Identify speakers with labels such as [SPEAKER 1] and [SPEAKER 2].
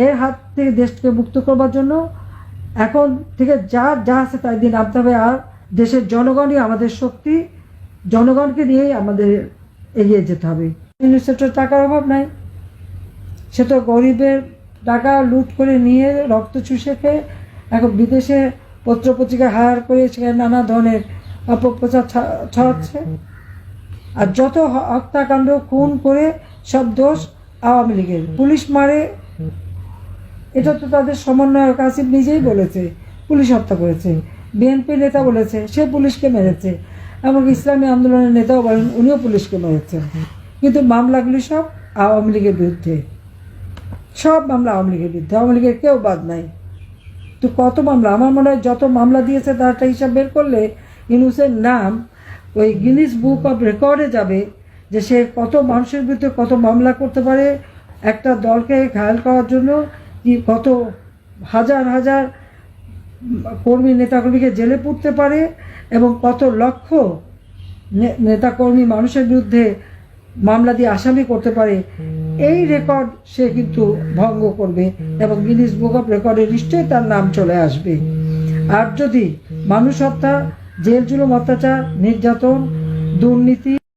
[SPEAKER 1] এর হাত থেকে দেশকে মুক্ত করবার জন্য এখন থেকে যা আছে তাই দিয়ে নামতে হবে। আর দেশের জনগণই আমাদের শক্তি, জনগণকে নিয়েই আমাদের এগিয়ে যেতে হবে। ইউনিসেফের টাকার অভাব নাই, সে তো গরিবের টাকা লুট করে নিয়ে রক্ত চুষে খেয়ে এখন বিদেশে পত্রপত্রিকা হায়ার করে সেখানে নানা ধরনের অপপ্রচার ছড়াচ্ছে। আর যত হত্যাকাণ্ড খুন করে সব দোষ আওয়ামী লীগের। পুলিশ মারে, এটা তো তাদের সমন্বয়ক আসিফ নিজেই বলেছে পুলিশ হত্যা করেছে। বিএনপি নেতা বলেছে সে পুলিশকে মেরেছে, এমনকি ইসলামী আন্দোলনের নেতাও বলেন উনিও পুলিশকে মেরেছে। কিন্তু মামলাগুলি সব আওয়ামী লীগের বিরুদ্ধে, সব মামলা আওয়ামী লীগের বিরুদ্ধে, আওয়ামী লীগের কেউ বাদ নাই। তো কত মামলা, আমার মনে হয় যত মামলা দিয়েছে তার একটা হিসাব বের করলে ইউনূসের নাম ওই গিনিস বুক অফ রেকর্ডে যাবে, যে সে কত মানুষের বিরুদ্ধে কত মামলা করতে পারে, একটা দলকে ঘায়াল করার জন্য কি কত হাজার হাজার কর্মী নেতাকর্মীকে জেলে পুরতে পারে, এবং কত লক্ষ নেতাকর্মী মানুষের বিরুদ্ধে মামলা দিয়ে আসামি করতে পারে। এই রেকর্ড সে কিন্তু ভঙ্গ করবে এবং গিনিস বুক অফ রেকর্ডে নিশ্চয়ই তার নাম চলে আসবে। আর যদি মানুষ হত্যা, জেল জুলুম, অত্যাচার, নির্যাতন, দুর্নীতি